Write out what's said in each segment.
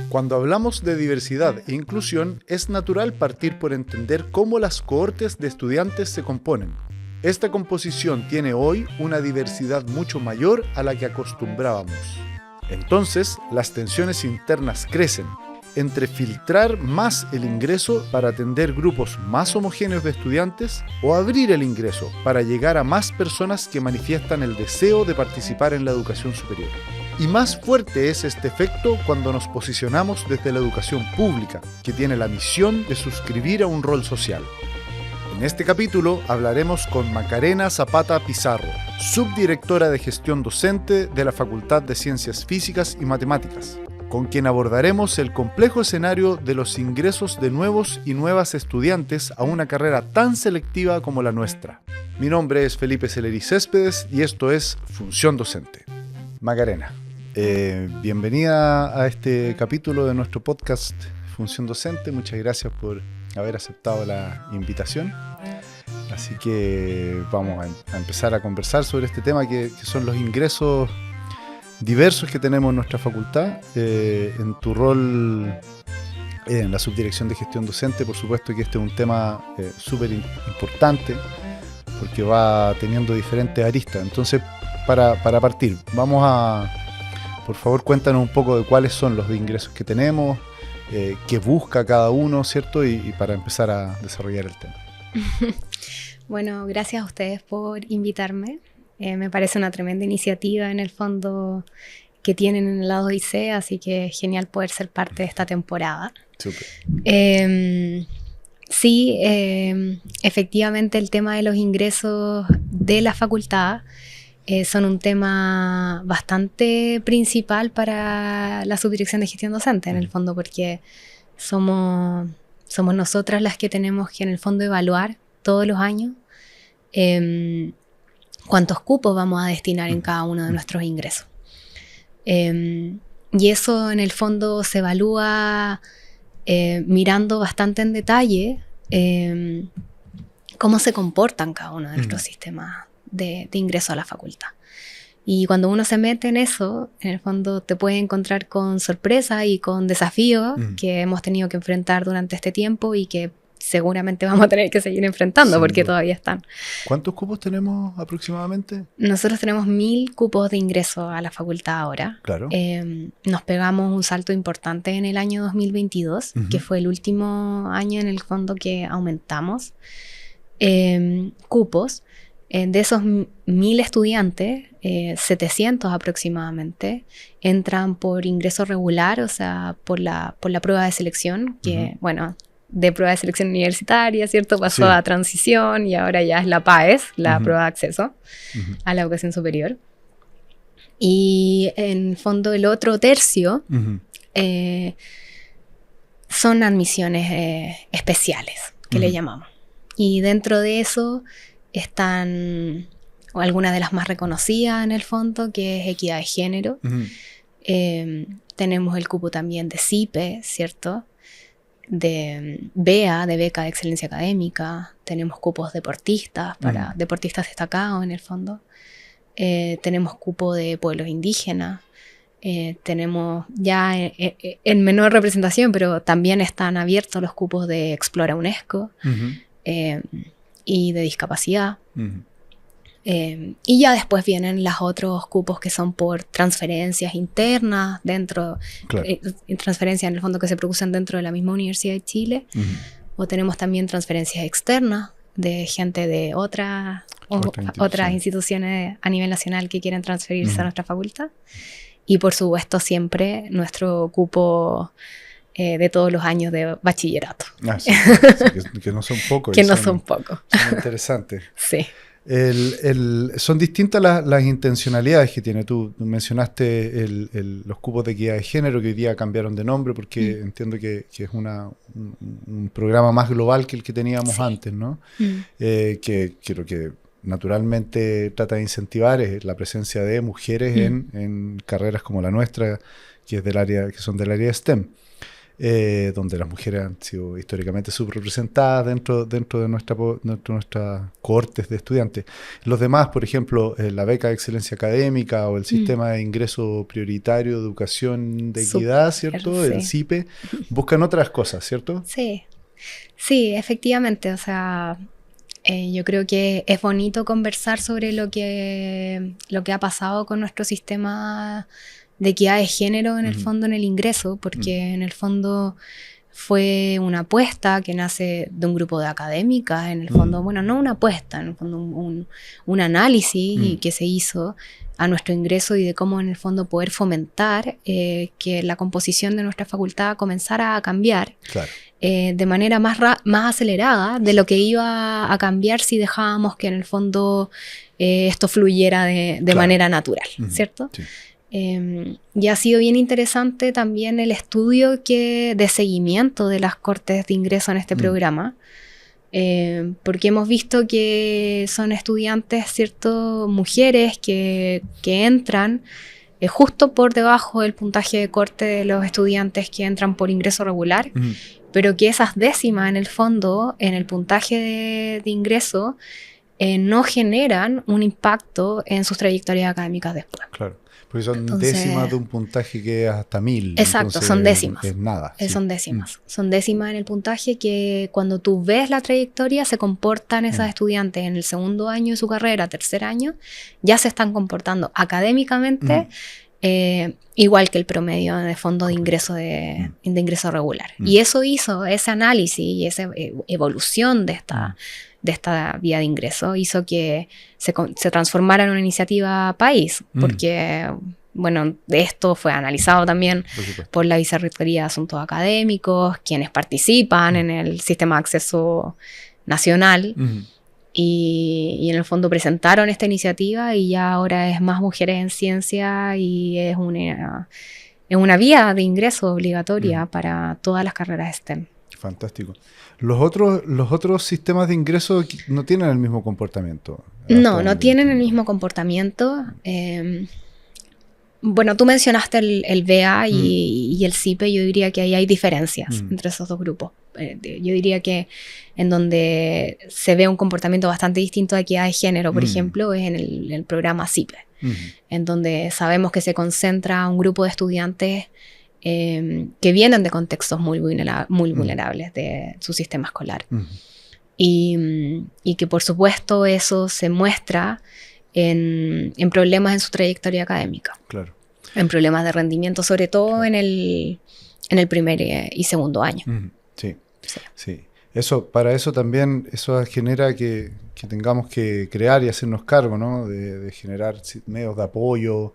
Cuando hablamos de diversidad e inclusión, es natural partir por entender cómo las cohortes de estudiantes se componen. Esta composición tiene hoy una diversidad mucho mayor a la que acostumbrábamos. Entonces, las tensiones internas crecen entre filtrar más el ingreso para atender grupos más homogéneos de estudiantes o abrir el ingreso para llegar a más personas que manifiestan el deseo de participar en la educación superior. Y más fuerte es este efecto cuando nos posicionamos desde la educación pública, que tiene la misión de suscribir a un rol social. En este capítulo hablaremos con Macarena Zapata Pizarro, subdirectora de gestión docente de la Facultad de Ciencias Físicas y Matemáticas, con quien abordaremos el complejo escenario de los ingresos de nuevos y nuevas estudiantes a una carrera tan selectiva como la nuestra. Mi nombre es Felipe Celeri Céspedes y esto es Función Docente. Macarena, bienvenida a este capítulo de nuestro podcast Función Docente. Muchas gracias por haber aceptado la invitación. Así que vamos a empezar a conversar sobre este tema que son los ingresos diversos que tenemos en nuestra facultad. En tu rol en la subdirección de gestión docente, por supuesto que este es un tema súper importante porque va teniendo diferentes aristas. Entonces, para partir, por favor, cuéntanos un poco de cuáles son los ingresos que tenemos, qué busca cada uno, ¿cierto? Y para empezar a desarrollar el tema. Bueno, gracias a ustedes por invitarme. Me parece una tremenda iniciativa en el fondo que tienen en el lado IC, así que es genial poder ser parte de esta temporada. Súper. Sí, efectivamente el tema de los ingresos de la facultad son un tema bastante principal para la subdirección de gestión docente, en el fondo, porque somos nosotras las que tenemos que en el fondo evaluar todos los años cuántos cupos vamos a destinar en cada uno de nuestros ingresos. Y eso en el fondo se evalúa mirando bastante en detalle cómo se comportan cada uno de nuestros sistemas de ingreso a la facultad. Y cuando uno se mete en eso, en el fondo te puede encontrar con sorpresas y con desafíos que hemos tenido que enfrentar durante este tiempo y que seguramente vamos a tener que seguir enfrentando porque todavía están. ¿Cuántos cupos tenemos aproximadamente? Nosotros tenemos 1000 cupos de ingreso a la facultad ahora. Claro. Nos pegamos un salto importante en el año 2022, que fue el último año en el fondo que aumentamos cupos. De esos 1000 estudiantes, 700 aproximadamente entran por ingreso regular, o sea, por la prueba de selección, que, bueno, de prueba de selección universitaria, ¿cierto? Pasó a transición y ahora ya es la PAES, la prueba de acceso a la educación superior. Y en fondo el otro tercio son admisiones especiales, que le llamamos. Y dentro de eso están algunas de las más reconocidas en el fondo, que es equidad de género. Tenemos el cupo también de CIPE, ¿cierto? De BEA, de beca de excelencia académica. Tenemos cupos deportistas, para deportistas destacados en el fondo. Tenemos cupo de pueblos indígenas. Tenemos ya en menor representación, pero también están abiertos los cupos de Explora UNESCO y de discapacidad. Y ya después vienen los otros cupos que son por transferencias internas dentro, transferencias en el fondo que se producen dentro de la misma Universidad de Chile, o tenemos también transferencias externas de gente de otras instituciones a nivel nacional que quieren transferirse a nuestra facultad, y por supuesto siempre nuestro cupo de todos los años de bachillerato. Sí, que no son pocos. Que no son pocos. Son interesantes. Sí. Son distintas las intencionalidades que tiene. Tú mencionaste los cupos de equidad de género que hoy día cambiaron de nombre porque entiendo que es un programa más global que el que teníamos antes, ¿no? Que creo que naturalmente trata de incentivar la presencia de mujeres en carreras como la nuestra, que son del área de STEM. donde las mujeres han sido históricamente subrepresentadas dentro de nuestras cohortes de estudiantes. Los demás, por ejemplo, la beca de excelencia académica o el sistema de ingreso prioritario de educación de equidad, ¿cierto? Sí. El CIPE, buscan otras cosas, ¿cierto? Sí, sí, efectivamente, o sea, yo creo que es bonito conversar sobre lo que ha pasado con nuestro sistema de equidad de género en el fondo, en el ingreso, porque en el fondo fue una apuesta que nace de un grupo de académicas, en el fondo, bueno, no una apuesta, en el fondo un análisis que se hizo a nuestro ingreso y de cómo en el fondo poder fomentar que la composición de nuestra facultad comenzara a cambiar. Claro. De manera más acelerada de lo que iba a cambiar si dejábamos que en el fondo esto fluyera de manera natural, ¿cierto? Sí. Y ha sido bien interesante también el estudio de seguimiento de las cortes de ingreso en este programa, porque hemos visto que son estudiantes, ¿cierto? Mujeres que entran justo por debajo del puntaje de corte de los estudiantes que entran por ingreso regular, pero que esas décimas en el fondo, en el puntaje de ingreso, no generan un impacto en sus trayectorias académicas después. Claro. Porque son décimas de un puntaje que es hasta 1000. Exacto, entonces, son décimas. Es nada. Sí. Son décimas. Son décimas en el puntaje que cuando tú ves la trayectoria se comportan esas estudiantes en el segundo año de su carrera, tercer año, ya se están comportando académicamente igual que el promedio de fondo de ingreso de ingreso regular. Y eso hizo, ese análisis y esa evolución de esta vía de ingreso hizo que se transformara en una iniciativa país, porque, bueno, esto fue analizado también por la Vicerrectoría de Asuntos Académicos, quienes participan en el sistema de acceso nacional, y en el fondo presentaron esta iniciativa y ya ahora es Más Mujeres en Ciencia y es una vía de ingreso obligatoria para todas las carreras STEM. Fantástico. Los otros sistemas de ingreso no tienen el mismo comportamiento. No tienen el mismo comportamiento. Bueno, tú mencionaste el BEA y el CIPE. Yo diría que ahí hay diferencias entre esos dos grupos. Yo diría que en donde se ve un comportamiento bastante distinto de equidad de género, por ejemplo, es en el programa CIPE, en donde sabemos que se concentra un grupo de estudiantes que vienen de contextos muy vulnerables de su sistema escolar. Y que por supuesto eso se muestra en problemas en su trayectoria académica. Claro. En problemas de rendimiento, sobre todo en el primer y segundo año. Sí. Para eso también, eso genera que tengamos que crear y hacernos cargo, ¿no? De generar medios de apoyo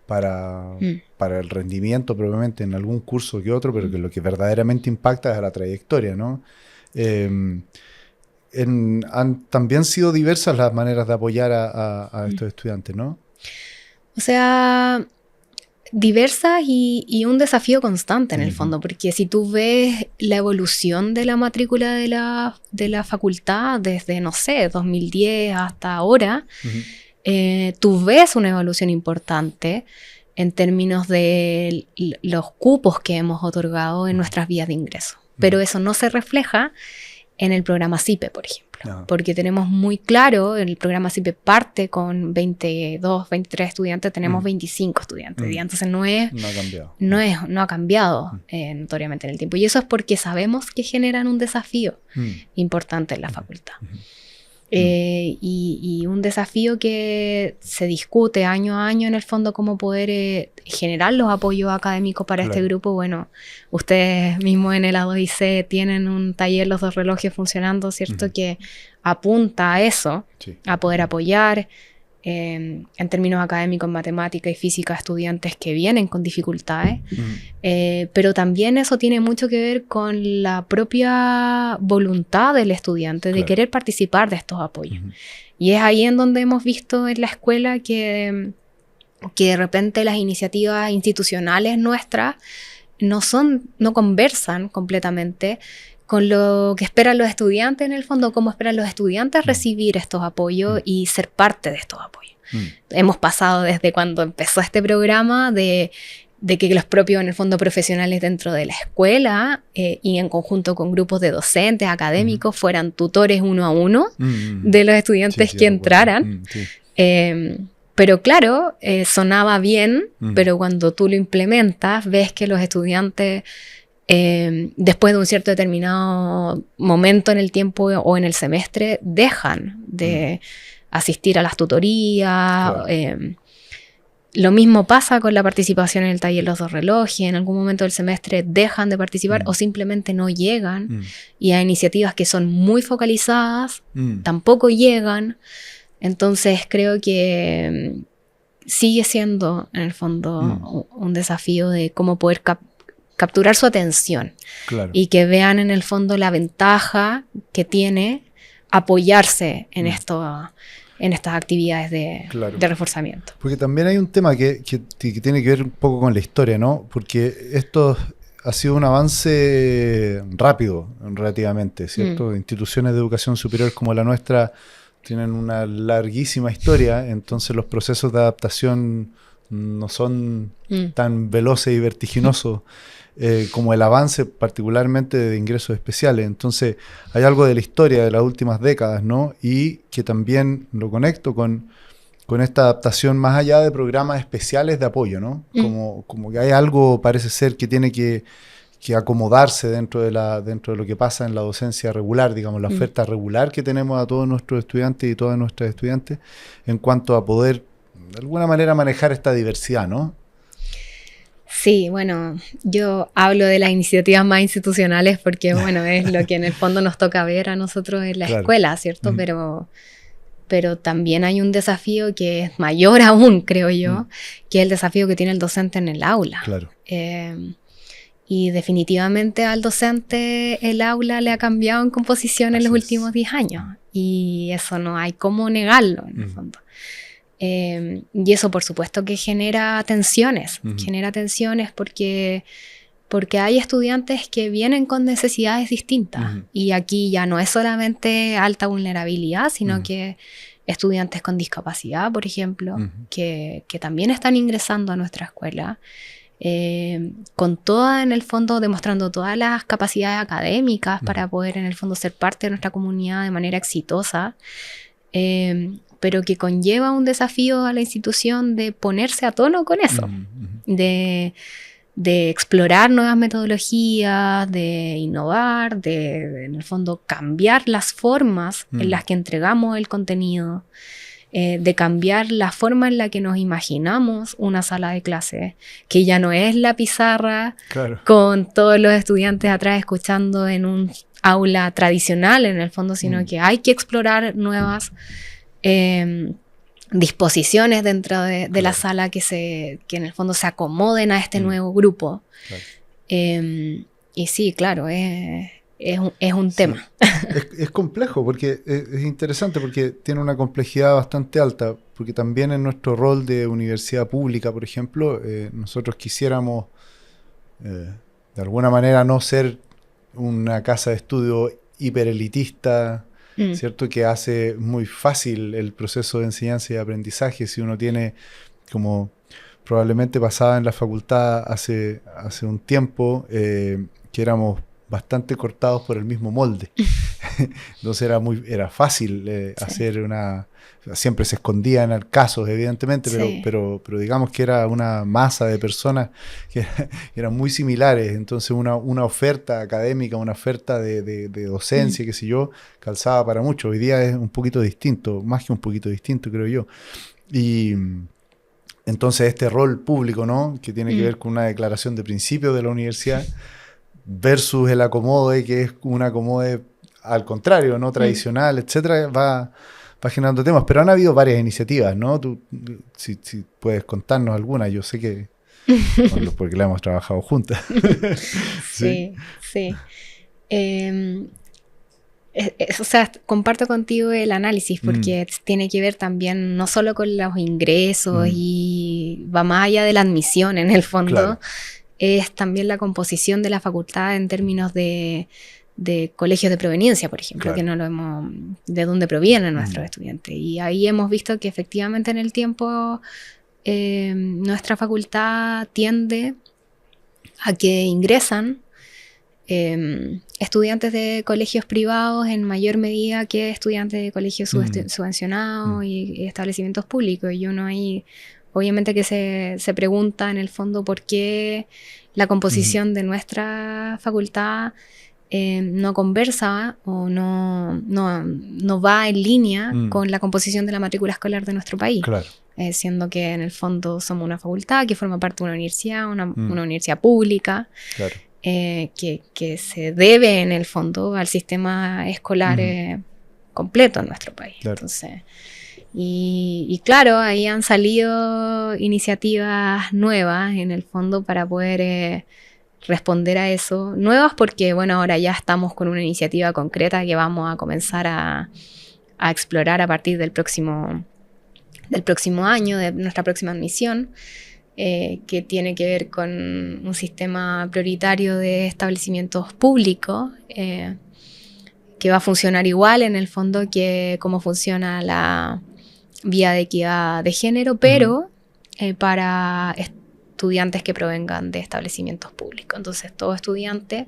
para el rendimiento, probablemente en algún curso que otro, pero que lo que verdaderamente impacta es a la trayectoria, ¿no? Han también sido diversas las maneras de apoyar a estos estudiantes, ¿no? O sea, diversas y un desafío constante en el fondo, porque si tú ves la evolución de la matrícula de la facultad desde, no sé, 2010 hasta ahora, tú ves una evolución importante en términos de los cupos que hemos otorgado en nuestras vías de ingreso. Pero eso no se refleja en el programa CIPE, por ejemplo, porque tenemos muy claro, el programa CIPE parte con 22, 23 estudiantes, tenemos 25 estudiantes, y entonces no ha cambiado notoriamente en el tiempo, y eso es porque sabemos que generan un desafío importante en la facultad. Y un desafío que se discute año a año en el fondo, cómo poder generar los apoyos académicos para este grupo. Bueno, ustedes mismos en el A2IC tienen un taller, los dos relojes funcionando, ¿cierto? Que apunta a eso, a poder apoyar en términos académicos, en matemática y física, estudiantes que vienen con dificultades, pero también eso tiene mucho que ver con la propia voluntad del estudiante de querer participar de estos apoyos. Y es ahí en donde hemos visto en la escuela que de repente las iniciativas institucionales nuestras no conversan completamente con lo que esperan los estudiantes en el fondo, cómo esperan los estudiantes recibir estos apoyos y ser parte de estos apoyos. Hemos pasado desde cuando empezó este programa de que los propios, en el fondo, profesionales dentro de la escuela y en conjunto con grupos de docentes, académicos, fueran tutores uno a uno de los estudiantes que entraran. Pero claro, sonaba bien, pero cuando tú lo implementas, ves que los estudiantes, después de un cierto determinado momento en el tiempo o en el semestre, dejan de asistir a las tutorías. Claro. Lo mismo pasa con la participación en el taller Los Dos Relojes. En algún momento del semestre dejan de participar o simplemente no llegan. Y a iniciativas que son muy focalizadas tampoco llegan. Entonces creo que sigue siendo, en el fondo, un desafío de cómo poder capturar su atención. Claro. Y que vean, en el fondo, la ventaja que tiene apoyarse en en estas actividades de reforzamiento. Porque también hay un tema que tiene que ver un poco con la historia, ¿no? Porque esto ha sido un avance rápido, relativamente, ¿cierto? Instituciones de educación superior como la nuestra tienen una larguísima historia, entonces los procesos de adaptación no son tan veloces y vertiginosos como el avance particularmente de ingresos especiales. Entonces hay algo de la historia de las últimas décadas, ¿no? Y que también lo conecto con esta adaptación más allá de programas especiales de apoyo, ¿no? Como que hay algo, parece ser, que tiene que acomodarse dentro de lo que pasa en la docencia regular, digamos, la oferta regular que tenemos a todos nuestros estudiantes y todas nuestras estudiantes en cuanto a poder, de alguna manera, manejar esta diversidad, ¿no? Sí, bueno, yo hablo de las iniciativas más institucionales porque, bueno, es lo que en el fondo nos toca ver a nosotros en la escuela, ¿cierto? Pero también hay un desafío que es mayor aún, creo yo, que es el desafío que tiene el docente en el aula. Claro. Y definitivamente al docente el aula le ha cambiado en composición en los últimos 10 años. Y eso no hay cómo negarlo, en el fondo. Y eso, por supuesto, que genera tensiones. Genera tensiones porque hay estudiantes que vienen con necesidades distintas. Y aquí ya no es solamente alta vulnerabilidad, sino que estudiantes con discapacidad, por ejemplo, que también están ingresando a nuestra escuela. Con toda, en el fondo, demostrando todas las capacidades académicas para poder, en el fondo, ser parte de nuestra comunidad de manera exitosa, pero que conlleva un desafío a la institución de ponerse a tono con eso, de explorar nuevas metodologías, de innovar, de, en el fondo, cambiar las formas en las que entregamos el contenido, de cambiar la forma en la que nos imaginamos una sala de clase, que ya no es la pizarra con todos los estudiantes atrás escuchando en un aula tradicional, en el fondo, sino que hay que explorar nuevas disposiciones dentro de la sala que en el fondo se acomoden a este nuevo grupo. Y sí, claro, es un tema. Es complejo, porque es interesante, porque tiene una complejidad bastante alta, porque también en nuestro rol de universidad pública, por ejemplo, nosotros quisiéramos de alguna manera no ser una casa de estudio hiperelitista, ¿cierto? Que hace muy fácil el proceso de enseñanza y aprendizaje. Si uno tiene, como probablemente pasaba en la facultad hace un tiempo, que éramos bastante cortados por el mismo molde. Entonces era fácil hacer una... Siempre se escondían casos, evidentemente, pero digamos que era una masa de personas que eran muy similares. Entonces una oferta académica, una oferta de docencia, qué sé yo, calzaba para mucho. Hoy día es un poquito distinto, más que un poquito distinto, creo yo. Y entonces este rol público, ¿no? Que tiene que ver con una declaración de principios de la universidad versus el acomode, que es un acomode al contrario, no tradicional, etcétera, va generando temas. Pero han habido varias iniciativas, ¿no? Tú, si puedes contarnos alguna, yo sé que porque la hemos trabajado juntas. Sí. O sea, comparto contigo el análisis porque tiene que ver también no solo con los ingresos y va más allá de la admisión en el fondo. Claro. Es también la composición de la facultad en términos de colegios de proveniencia, por ejemplo, que no lo de dónde provienen nuestros estudiantes. Y ahí hemos visto que efectivamente en el tiempo nuestra facultad tiende a que ingresan estudiantes de colegios privados en mayor medida que estudiantes de colegios subvencionados y establecimientos públicos. Y uno ahí, obviamente que se pregunta en el fondo por qué la composición de nuestra facultad no conversa o no va en línea con la composición de la matrícula escolar de nuestro país. Claro. Siendo que en el fondo somos una facultad que forma parte de una universidad, una universidad pública. Claro. Que se debe en el fondo al sistema escolar completo en nuestro país. Claro. Entonces, y claro, ahí han salido iniciativas nuevas en el fondo para poder responder a eso. Nuevas porque, bueno, ahora ya estamos con una iniciativa concreta que vamos a comenzar a explorar a partir del próximo año, de nuestra próxima admisión. Que tiene que ver con un sistema prioritario de establecimientos públicos que va a funcionar igual en el fondo que cómo funciona la vía de equidad de género, pero para estudiantes que provengan de establecimientos públicos. Entonces, todo estudiante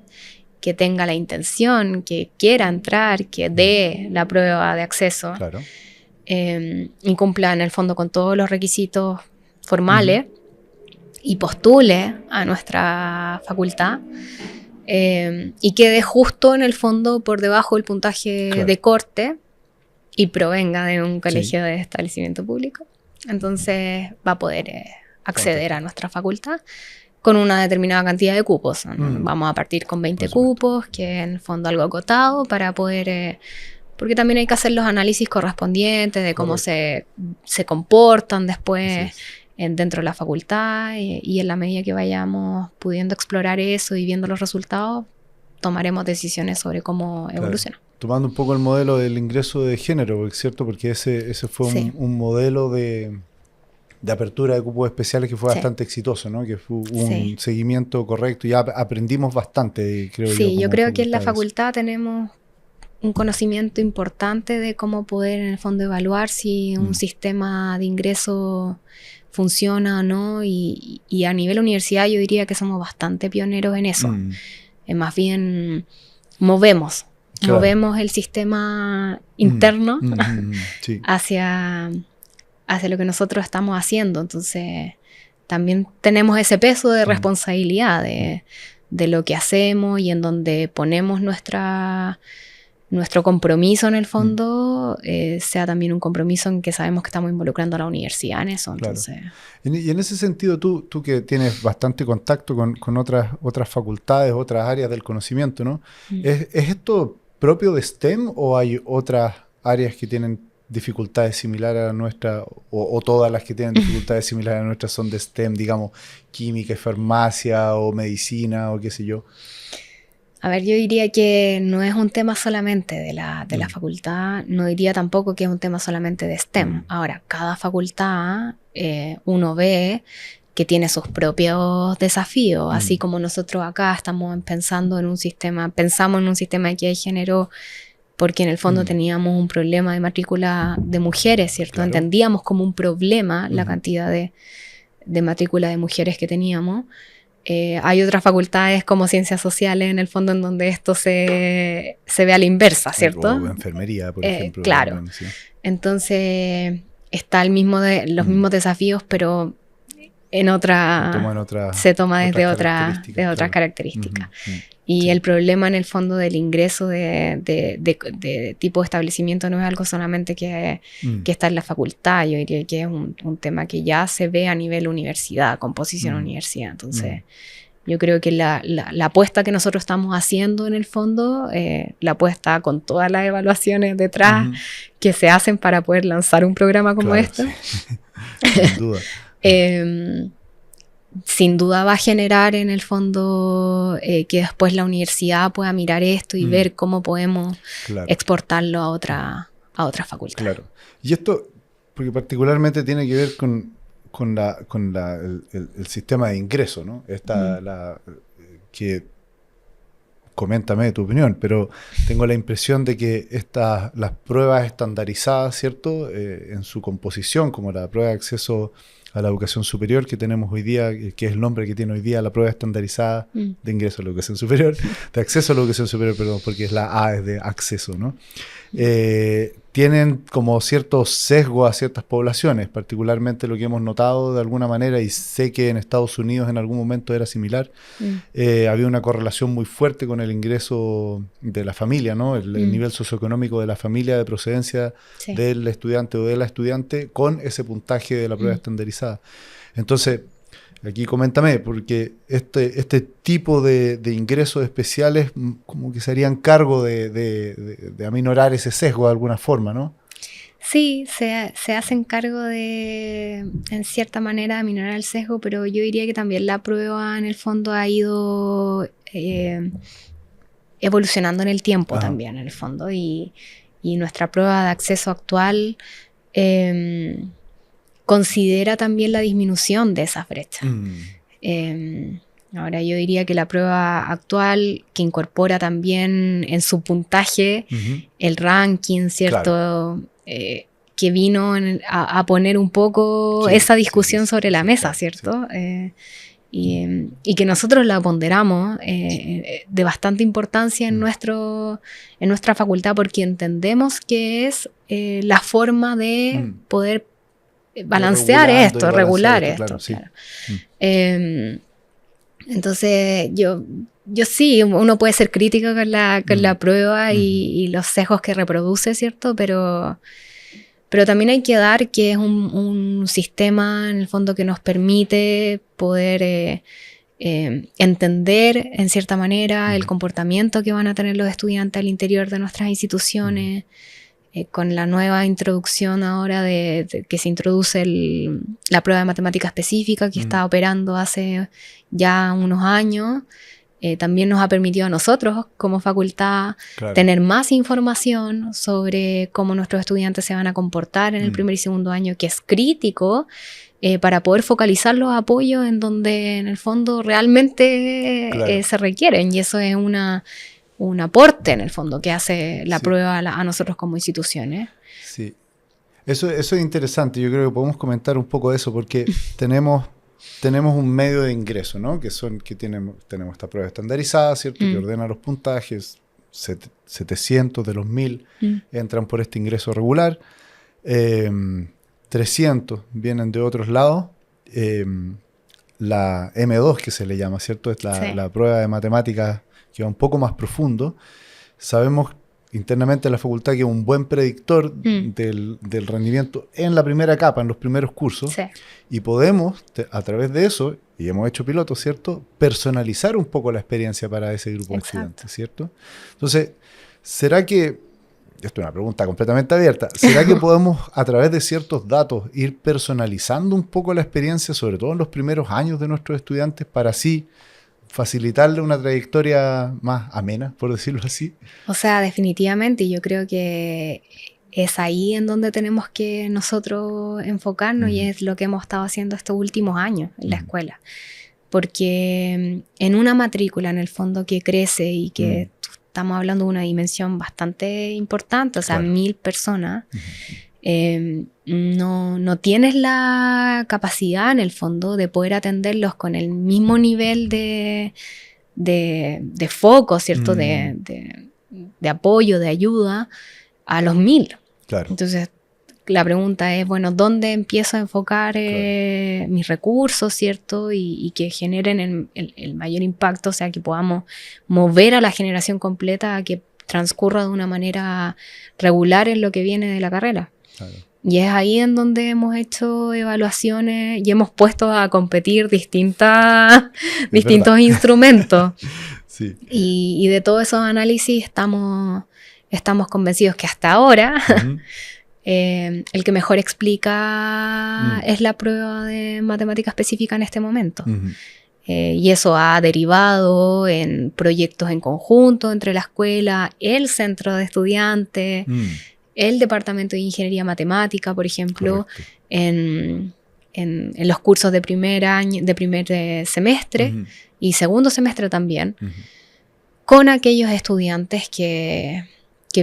que tenga la intención, que quiera entrar, que dé la prueba de acceso, claro, y cumpla en el fondo con todos los requisitos formales, y postule a nuestra facultad y quede justo en el fondo por debajo del puntaje, claro, de corte y provenga de un colegio de establecimiento público, entonces va a poder acceder a nuestra facultad con una determinada cantidad de cupos. Vamos a partir con 20 cupos, que es en el fondo algo acotado para poder... porque también hay que hacer los análisis correspondientes de cómo se comportan después dentro de la facultad, y en la medida que vayamos pudiendo explorar eso y viendo los resultados, tomaremos decisiones sobre cómo evoluciona. Tomando un poco el modelo del ingreso de género, ¿cierto? Porque ese fue un modelo de apertura de cupos especiales que fue bastante exitoso, ¿no? Que fue un seguimiento correcto, y aprendimos bastante, creo yo. Sí, yo creo que en la facultad tenemos un conocimiento importante de cómo poder en el fondo evaluar si un sistema de ingreso funciona o no, y a nivel universidad yo diría que somos bastante pioneros en eso. Más bien movemos el sistema interno hacia lo que nosotros estamos haciendo. Entonces también tenemos ese peso de responsabilidad de lo que hacemos, y en donde ponemos nuestro compromiso en el fondo sea también un compromiso en que sabemos que estamos involucrando a la universidad en eso. Entonces... Claro. Y en ese sentido, tú que tienes bastante contacto con otras facultades, otras áreas del conocimiento, ¿no? ¿Es esto propio de STEM o hay otras áreas que tienen dificultades similares a la nuestra, o todas las que tienen dificultades similares a la nuestra son de STEM, digamos, química y farmacia o medicina o qué sé yo? A ver, yo diría que no es un tema solamente de la facultad, no diría tampoco que es un tema solamente de STEM. Ahora, cada facultad uno ve que tiene sus propios desafíos, así como nosotros acá pensamos en un sistema de equidad de género, porque en el fondo teníamos un problema de matrícula de mujeres, ¿cierto? Claro. Entendíamos como un problema la cantidad de matrícula de mujeres que teníamos. Hay otras facultades como ciencias sociales en el fondo en donde esto se ve a la inversa, ¿cierto? O enfermería, por ejemplo. Claro. También, sí. Entonces está los mismos desafíos, pero se toma desde otras características. Y el problema en el fondo del ingreso de tipo de establecimiento no es algo solamente que está en la facultad. Yo diría que es un tema que ya se ve a nivel universidad, composición universidad. Entonces yo creo que la apuesta que nosotros estamos haciendo en el fondo, la apuesta con todas las evaluaciones detrás que se hacen para poder lanzar un programa como este. Sí. Sin duda. Sin duda va a generar en el fondo que después la universidad pueda mirar esto y ver cómo podemos exportarlo a otra facultad. Claro. Y esto, porque particularmente tiene que ver con el sistema de ingreso, ¿no? Que coméntame tu opinión, pero tengo la impresión de que las pruebas estandarizadas, ¿cierto? En su composición, como la prueba de acceso a la educación superior que tenemos hoy día, que es el nombre que tiene hoy día la prueba estandarizada de ingreso a la educación superior, de acceso a la educación superior, perdón, porque la A es de acceso, ¿no? Tienen como cierto sesgo a ciertas poblaciones, particularmente lo que hemos notado de alguna manera, y sé que en Estados Unidos en algún momento era similar, había una correlación muy fuerte con el ingreso de la familia, ¿no? El nivel socioeconómico de la familia de procedencia del estudiante o de la estudiante con ese puntaje de la prueba estandarizada. Entonces, aquí coméntame, porque este tipo de ingresos especiales como que se harían cargo de aminorar ese sesgo de alguna forma, ¿no? Sí, se hacen cargo de, en cierta manera, aminorar el sesgo, pero yo diría que también la prueba en el fondo ha ido evolucionando en el tiempo también, en el fondo, y nuestra prueba de acceso actual considera también la disminución de esas brechas. Ahora yo diría que la prueba actual, que incorpora también en su puntaje el ranking, ¿cierto? Claro. Que vino a poner un poco esa discusión sobre la mesa, ¿cierto? Y que nosotros la ponderamos de bastante importancia en nuestra facultad, porque entendemos que es la forma de poder balancear esto, regular esto. Claro, sí. Claro. Entonces, yo sí, uno puede ser crítico con la prueba y los sesgos que reproduce, ¿cierto? Pero también hay que dar que es un sistema, en el fondo, que nos permite poder entender, en cierta manera, el comportamiento que van a tener los estudiantes al interior de nuestras instituciones. Con la nueva introducción ahora que se introduce la prueba de matemática específica que está operando hace ya unos años, también nos ha permitido a nosotros como facultad tener más información sobre cómo nuestros estudiantes se van a comportar en el primer y segundo año, que es crítico para poder focalizar los apoyos en donde en el fondo realmente se requieren, y eso es un aporte en el fondo que hace la prueba a nosotros como instituciones. Sí, eso es interesante. Yo creo que podemos comentar un poco de eso porque tenemos un medio de ingreso, ¿no? Que tenemos esta prueba estandarizada, ¿cierto? Que ordena los puntajes. 700 de los 1000 entran por este ingreso regular. 300 vienen de otros lados. La M2 que se le llama, ¿cierto? Es la prueba de matemáticas que va un poco más profundo. Sabemos internamente en la facultad que es un buen predictor del rendimiento en la primera capa, en los primeros cursos, y podemos, a través de eso, y hemos hecho pilotos, ¿cierto?, personalizar un poco la experiencia para ese grupo de estudiantes, ¿cierto? Entonces, ¿será que, esto es una pregunta completamente abierta, ¿será que podemos, a través de ciertos datos, ir personalizando un poco la experiencia, sobre todo en los primeros años de nuestros estudiantes, para así facilitarle una trayectoria más amena, por decirlo así? O sea, definitivamente, yo creo que es ahí en donde tenemos que nosotros enfocarnos y es lo que hemos estado haciendo estos últimos años en la escuela. Porque en una matrícula, en el fondo, que crece y que estamos hablando de una dimensión bastante importante, o sea, 1000 personas, no tienes la capacidad en el fondo de poder atenderlos con el mismo nivel de foco, ¿cierto? De apoyo, de ayuda a los 1000. Claro. Entonces la pregunta es, bueno, ¿dónde empiezo a enfocar mis recursos, ¿cierto? Y que generen el mayor impacto, o sea, que podamos mover a la generación completa a que transcurra de una manera regular en lo que viene de la carrera. Claro. Y es ahí en donde hemos hecho evaluaciones y hemos puesto a competir distintos instrumentos. Sí. Y de todos esos análisis estamos convencidos que hasta ahora el que mejor explica es la prueba de matemática específica en este momento. Y eso ha derivado en proyectos en conjunto entre la escuela, el centro de estudiantes, el departamento de ingeniería matemática, por ejemplo, en los cursos de primer semestre y segundo semestre también, con aquellos estudiantes que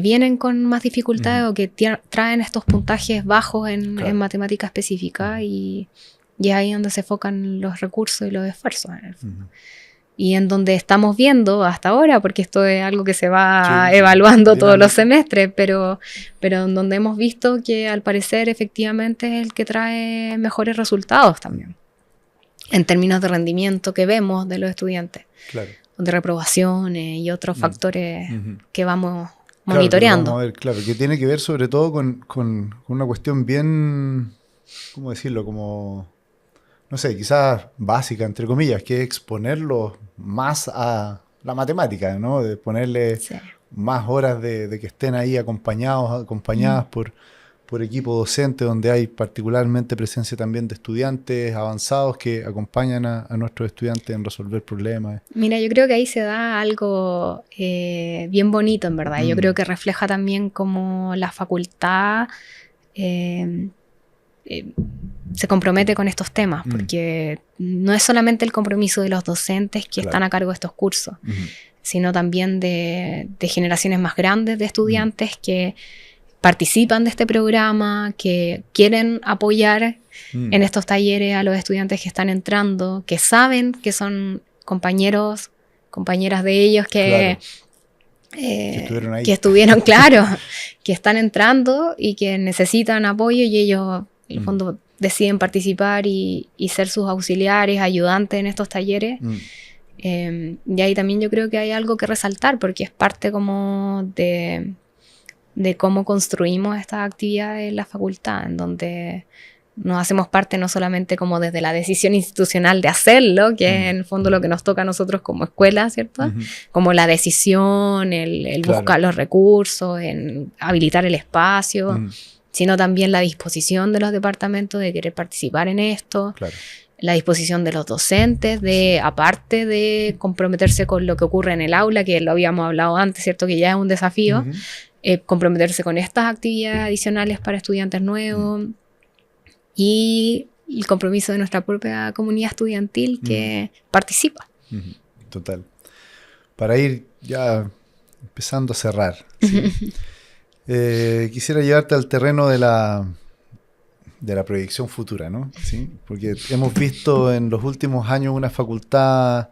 vienen con más dificultades o que traen estos puntajes bajos en matemática específica y y es ahí donde se enfocan los recursos y los esfuerzos en el fondo. Y en donde estamos viendo hasta ahora, porque esto es algo que se va evaluando todos los semestres, pero en donde hemos visto que al parecer efectivamente es el que trae mejores resultados también, en términos de rendimiento que vemos de los estudiantes, claro, de reprobaciones y otros factores que vamos monitoreando. Vamos a ver, claro, que tiene que ver sobre todo con una cuestión bien, ¿cómo decirlo? Como, no sé, quizás básica, entre comillas, que es exponerlos más a la matemática, ¿no? De ponerle más horas de que estén ahí acompañadas por equipo docente, donde hay particularmente presencia también de estudiantes avanzados que acompañan a nuestros estudiantes en resolver problemas. Mira, yo creo que ahí se da algo bien bonito, en verdad. Yo creo que refleja también cómo la facultad se compromete con estos temas, porque no es solamente el compromiso de los docentes que están a cargo de estos cursos, sino también de generaciones más grandes de estudiantes que participan de este programa, que quieren apoyar en estos talleres a los estudiantes que están entrando, que saben que son compañeros, compañeras de ellos que estuvieron, claro, que están entrando y que necesitan apoyo, y ellos en el fondo deciden participar y ser sus auxiliares, ayudantes en estos talleres. Y ahí también yo creo que hay algo que resaltar, porque es parte como de cómo construimos estas actividades en la facultad, en donde nos hacemos parte no solamente como desde la decisión institucional de hacerlo, que es en el fondo lo que nos toca a nosotros como escuela, ¿cierto? Como la decisión, el buscar los recursos, en habilitar el espacio, sino también la disposición de los departamentos de querer participar en esto, la disposición de los docentes, aparte de comprometerse con lo que ocurre en el aula, que lo habíamos hablado antes, ¿cierto? Que ya es un desafío, comprometerse con estas actividades adicionales para estudiantes nuevos, y el compromiso de nuestra propia comunidad estudiantil que participa. Total. Para ir ya empezando a cerrar, ¿sí? Quisiera llevarte al terreno de la proyección futura, ¿no? ¿Sí? Porque hemos visto en los últimos años una facultad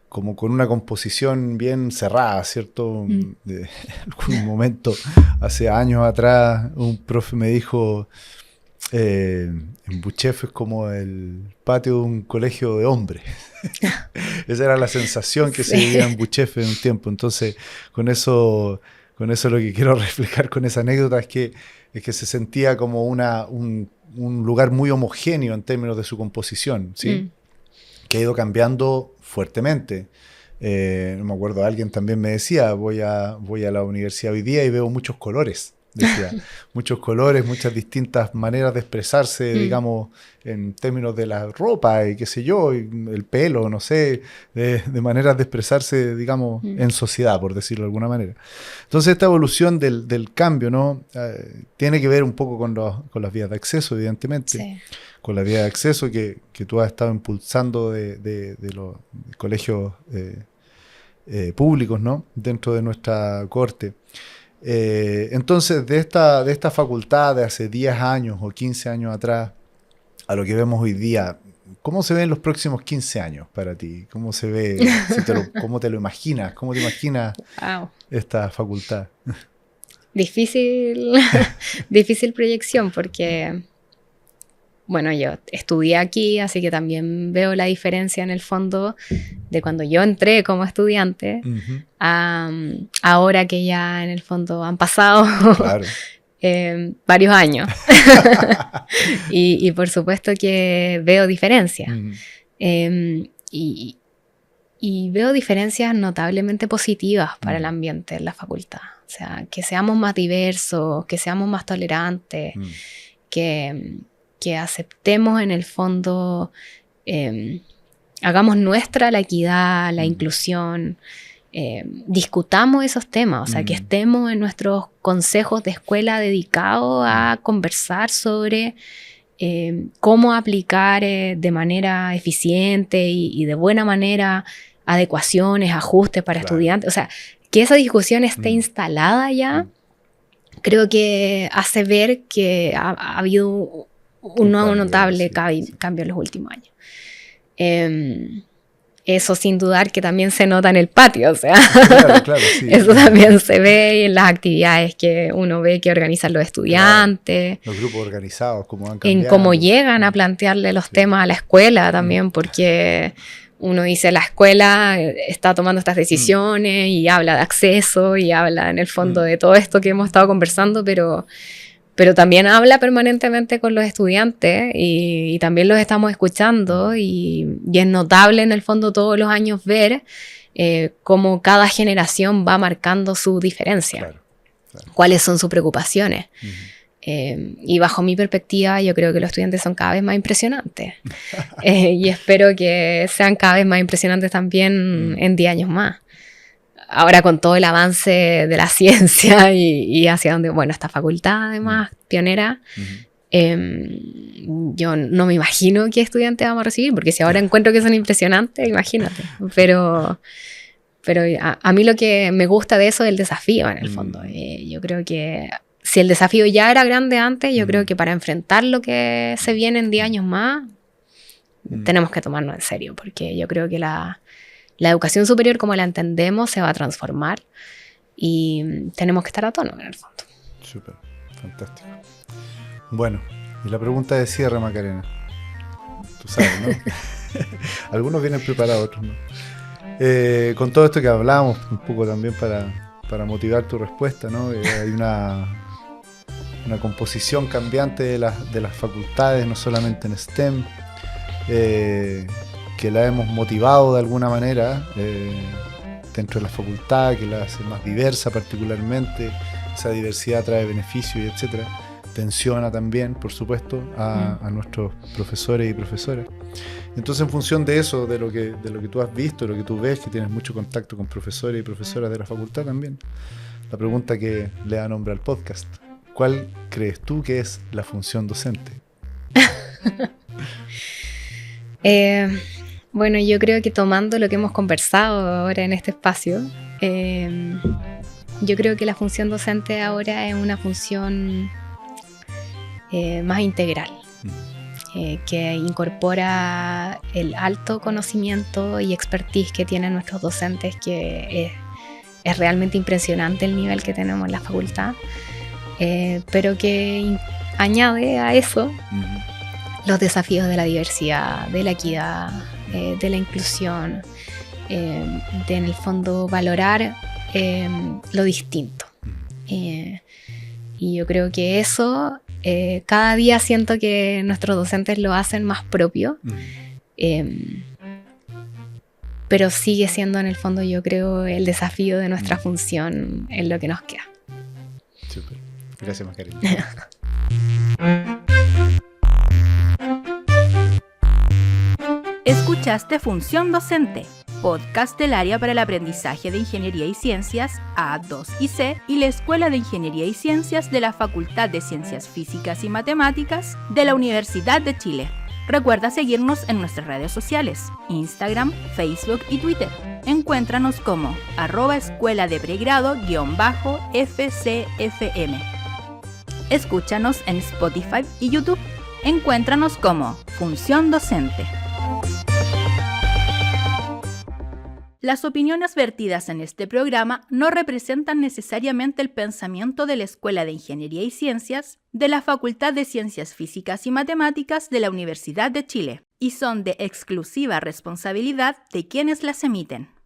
como con una composición bien cerrada, ¿cierto? De algún momento, hace años atrás, un profe me dijo, en Buchef es como el patio de un colegio de hombres. Esa era la sensación que se vivía en Buchef en un tiempo. Entonces, con eso lo que quiero reflejar con esa anécdota es que se sentía como un lugar muy homogéneo en términos de su composición, ¿sí? Que ha ido cambiando fuertemente. No me acuerdo, alguien también me decía, voy a la universidad hoy día y veo muchos colores, decía, muchos colores, muchas distintas maneras de expresarse, digamos, en términos de la ropa y qué sé yo, y el pelo, no sé, de maneras de expresarse, digamos, en sociedad, por decirlo de alguna manera. Entonces esta evolución del cambio, ¿no? Tiene que ver un poco con las vías de acceso, evidentemente, con la vía de acceso que tú has estado impulsando de los colegios públicos, ¿no? Dentro de nuestra corte. Entonces, de esta facultad de hace 10 años o 15 años atrás a lo que vemos hoy día, ¿cómo se ven los próximos 15 años para ti? ¿Cómo se ve? ¿Cómo te lo imaginas? ¿Cómo te imaginas esta facultad? Difícil proyección, porque, bueno, yo estudié aquí, así que también veo la diferencia en el fondo de cuando yo entré como estudiante a ahora que ya en el fondo han pasado varios años. y por supuesto que veo diferencias. Y veo diferencias notablemente positivas para el ambiente en la facultad. O sea, que seamos más diversos, que seamos más tolerantes, que aceptemos en el fondo, hagamos nuestra la equidad, la inclusión, discutamos esos temas, o sea, que estemos en nuestros consejos de escuela dedicados a conversar sobre cómo aplicar de manera eficiente y de buena manera adecuaciones, ajustes para estudiantes. O sea, que esa discusión esté instalada ya, creo que hace ver que ha habido un notable cambio en los últimos años. Eso sin dudar que también se nota en el patio, o sea, claro, sí. Eso también se ve en las actividades que uno ve que organizan los estudiantes. Los grupos organizados, cómo han cambiado. En cómo llegan a plantearle los temas a la escuela también, porque uno dice, la escuela está tomando estas decisiones y habla de acceso y habla en el fondo de todo esto que hemos estado conversando, pero también habla permanentemente con los estudiantes y también los estamos escuchando y es notable en el fondo todos los años ver cómo cada generación va marcando su diferencia, claro. Cuáles son sus preocupaciones. Y bajo mi perspectiva yo creo que los estudiantes son cada vez más impresionantes y espero que sean cada vez más impresionantes también en 10 años más. Ahora con todo el avance de la ciencia y hacia donde, bueno, esta facultad además, pionera, yo no me imagino qué estudiantes vamos a recibir, porque si ahora encuentro que son impresionantes, imagínate. Pero a mí lo que me gusta de eso es el desafío en el fondo. Yo creo que si el desafío ya era grande antes, yo creo que para enfrentar lo que se viene en 10 años más, tenemos que tomarnos en serio, porque yo creo que la educación superior como la entendemos se va a transformar y tenemos que estar a tono en el fondo. Súper, fantástico. Bueno, y la pregunta de cierre, Macarena. Tú sabes, ¿no? Algunos vienen preparados, otros no. Con todo esto que hablamos, un poco también para motivar tu respuesta, ¿no? Hay una composición cambiante de las facultades, no solamente en STEM, que la hemos motivado de alguna manera dentro de la facultad, que la hace más diversa particularmente. Esa diversidad trae beneficios y etcétera. Tensiona también, por supuesto, a nuestros profesores y profesoras. Entonces, en función de eso, de lo que tú has visto, de lo que tú ves, que tienes mucho contacto con profesores y profesoras de la facultad también, la pregunta que le da nombre al podcast: ¿cuál crees tú que es la función docente? Bueno, yo creo que tomando lo que hemos conversado ahora en este espacio, yo creo que la función docente ahora es una función más integral, que incorpora el alto conocimiento y expertise que tienen nuestros docentes, que es realmente impresionante el nivel que tenemos en la facultad, pero que añade a eso los desafíos de la diversidad, de la equidad, de la inclusión, de en el fondo valorar lo distinto. Y yo creo que eso cada día siento que nuestros docentes lo hacen más propio, pero sigue siendo en el fondo, yo creo, el desafío de nuestra función en lo que nos queda. Súper. Gracias, Macarena. Escuchaste Función Docente, podcast del área para el aprendizaje de Ingeniería y Ciencias A2IC y la Escuela de Ingeniería y Ciencias de la Facultad de Ciencias Físicas y Matemáticas de la Universidad de Chile. Recuerda seguirnos en nuestras redes sociales, Instagram, Facebook y Twitter. Encuéntranos como @escuela de pregrado_FCFM. Escúchanos en Spotify y YouTube. Encuéntranos como Función Docente. Las opiniones vertidas en este programa no representan necesariamente el pensamiento de la Escuela de Ingeniería y Ciencias de la Facultad de Ciencias Físicas y Matemáticas de la Universidad de Chile y son de exclusiva responsabilidad de quienes las emiten.